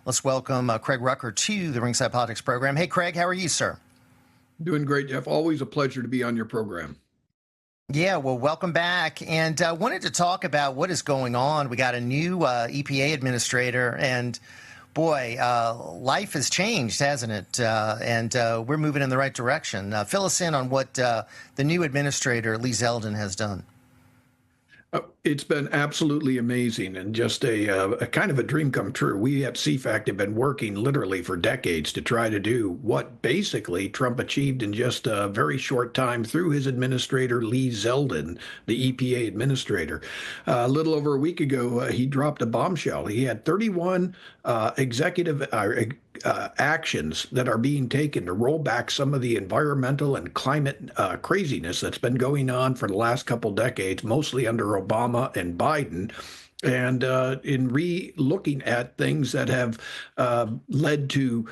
Let's welcome Craig Rucker to the Ringside Politics program. Hey, Craig, how are you, sir? Doing great, Jeff. Always a pleasure to be on your program. Yeah, well, welcome back. And wanted to talk about what is going on. We got a new EPA administrator, and boy, life has changed, hasn't it? And we're moving in the right direction. Fill us in on what the new administrator, Lee Zeldin, has done. It's been absolutely amazing and just a kind of a dream come true. We at CFAC have been working literally for decades to try to do what basically Trump achieved in just a very short time through his administrator, Lee Zeldin, the EPA administrator. A little over a week ago, he dropped a bombshell. He had 31 executive actions that are being taken to roll back some of the environmental and climate craziness that's been going on for the last couple decades, mostly under Obama and Biden. And in re-looking at things that have led to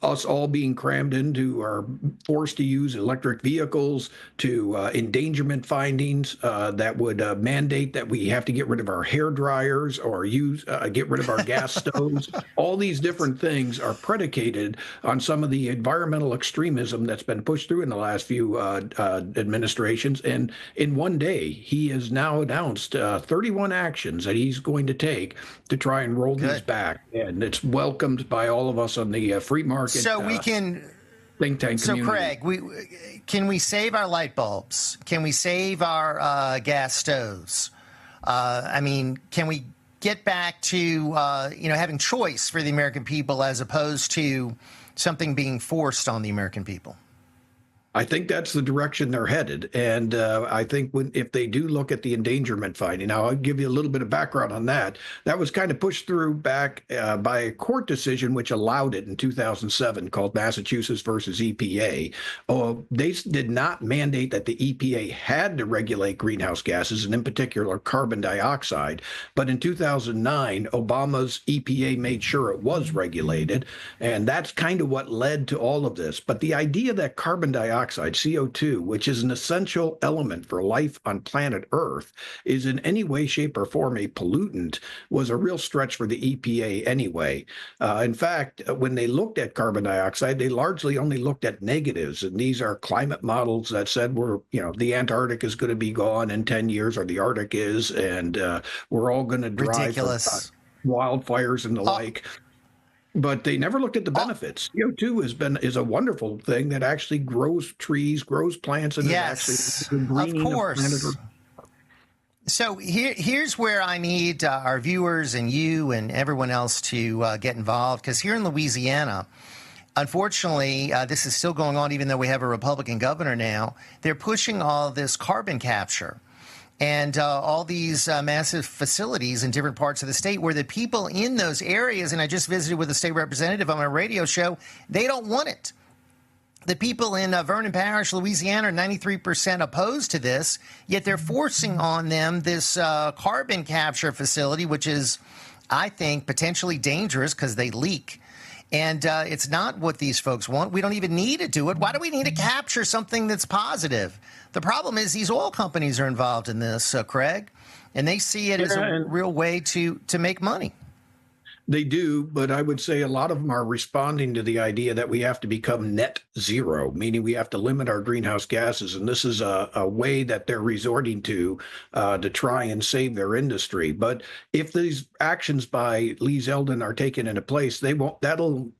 us all being crammed into or forced to use electric vehicles, to endangerment findings that would mandate that we have to get rid of our hair dryers or get rid of our gas stoves. All these different things are predicated on some of the environmental extremism that's been pushed through in the last few administrations. And in one day, he has now announced 31 actions that he's going to take to try and roll these back, and it's welcomed by all of us on the free market. So we can think tank so community. Craig, can we save our light bulbs? Can we save our gas stoves? I mean, can we get back to having choice for the American people as opposed to something being forced on the American people? I think that's the direction they're headed. And I think if they do look at the endangerment finding, now I'll give you a little bit of background on that. That was kind of pushed through back by a court decision which allowed it in 2007 called Massachusetts versus EPA. They did not mandate that the EPA had to regulate greenhouse gases, and in particular carbon dioxide. But in 2009, Obama's EPA made sure it was regulated. And that's kind of what led to all of this. But the idea that carbon dioxide, CO2, which is an essential element for life on planet Earth, is in any way, shape, or form a pollutant, was a real stretch for the EPA anyway. In fact, when they looked at carbon dioxide, they largely only looked at negatives. And these are climate models that said the Antarctic is going to be gone in 10 years, or the Arctic is, and we're all going to drive wildfires and the like. But they never looked at the benefits. CO2 is a wonderful thing that actually grows trees, grows plants, and yes, is actually greening of course. So here's where I need our viewers and you and everyone else to get involved, because here in Louisiana, unfortunately, this is still going on even though we have a Republican governor now. They're pushing all this carbon capture and all these massive facilities in different parts of the state where the people in those areas, and I just visited with a state representative on my radio show, they don't want it. The people in Vernon Parish, Louisiana, are 93% opposed to this, yet they're forcing on them this carbon capture facility, which is, I think, potentially dangerous because they leak. And it's not what these folks want. We don't even need to do it. Why do we need to capture something that's positive? The problem is these oil companies are involved in this, Craig, and they see it as a real way to make money. They do, but I would say a lot of them are responding to the idea that we have to become net zero, meaning we have to limit our greenhouse gases. And this is a way that they're resorting to try and save their industry. But if these actions by Lee Zeldin are taken into place, that'll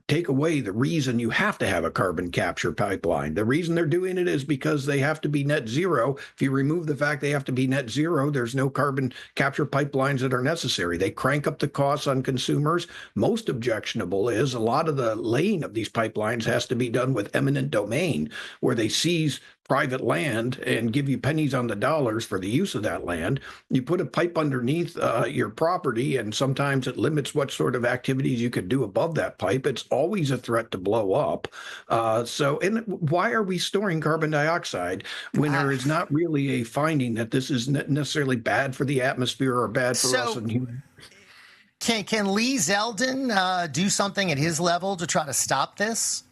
take away the reason you have to have a carbon capture pipeline. The reason they're doing it is because they have to be net zero. If you remove the fact they have to be net zero, there's no carbon capture pipelines that are necessary. They crank up the costs on consumers. Most objectionable is a lot of the laying of these pipelines has to be done with eminent domain, where they seize private land and give you pennies on the dollars for the use of that land. You put a pipe underneath your property, and sometimes it limits what sort of activities you could do above that pipe. It's always a threat to blow up. And why are we storing carbon dioxide when there is not really a finding that this is necessarily bad for the atmosphere or bad for us and humans? Can Lee Zeldin do something at his level to try to stop this?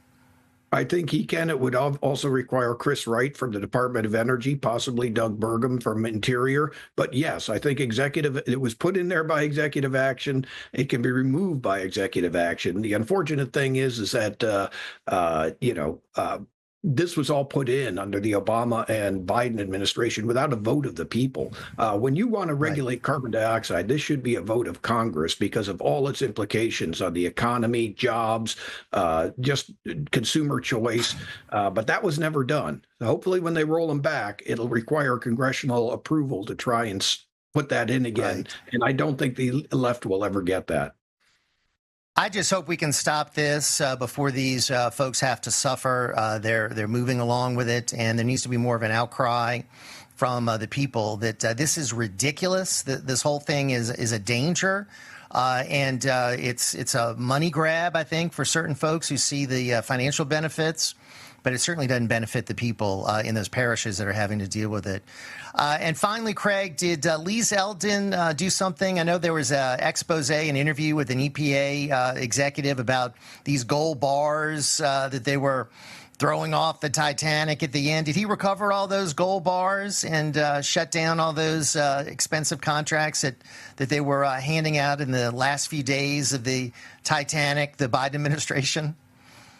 I think he can. It would also require Chris Wright from the Department of Energy, possibly Doug Burgum from Interior. But yes, I think it was put in there by executive action. It can be removed by executive action. The unfortunate thing is that, this was all put in under the Obama and Biden administration without a vote of the people. When you want to Right. regulate carbon dioxide, this should be a vote of Congress because of all its implications on the economy, jobs, just consumer choice. But that was never done. Hopefully, when they roll them back, it'll require congressional approval to try and put that in again. Right. And I don't think the left will ever get that. I just hope we can stop this before these folks have to suffer. They're moving along with it, and there needs to be more of an outcry from the people that this is ridiculous. This whole thing is a danger, and it's a money grab, I think, for certain folks who see the financial benefits. But it certainly doesn't benefit the people in those parishes that are having to deal with it. And finally, Craig, did Lee Zeldin do something? I know there was an expose, an interview with an EPA executive about these gold bars that they were throwing off the Titanic at the end. Did he recover all those gold bars and shut down all those expensive contracts that they were handing out in the last few days of the Titanic, the Biden administration?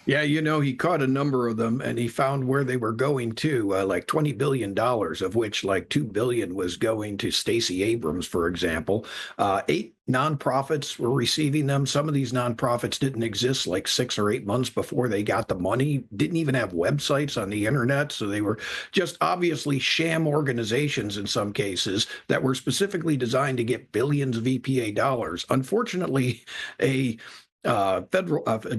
Yeah, he caught a number of them and he found where they were going to, like $20 billion, of which like $2 billion was going to Stacey Abrams, for example. 8 nonprofits were receiving them. Some of these nonprofits didn't exist like 6 or 8 months before they got the money, didn't even have websites on the internet. So they were just obviously sham organizations in some cases that were specifically designed to get billions of EPA dollars. Unfortunately, a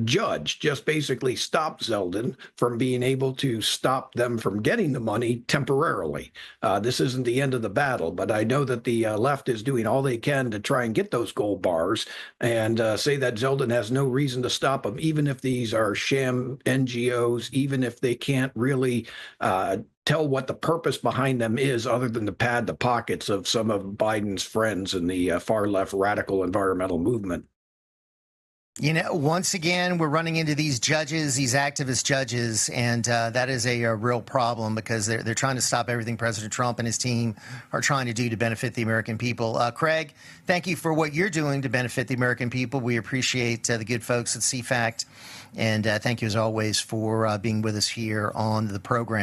judge just basically stopped Zeldin from being able to stop them from getting the money temporarily. This isn't the end of the battle, but I know that the left is doing all they can to try and get those gold bars and say that Zeldin has no reason to stop them, even if these are sham NGOs, even if they can't really tell what the purpose behind them is other than to pad the pockets of some of Biden's friends in the far left radical environmental movement. Once again, we're running into these judges, these activist judges, and that is a real problem because they're trying to stop everything President Trump and his team are trying to do to benefit the American people. Craig, thank you for what you're doing to benefit the American people. We appreciate the good folks at CFACT, and thank you, as always, for being with us here on the program.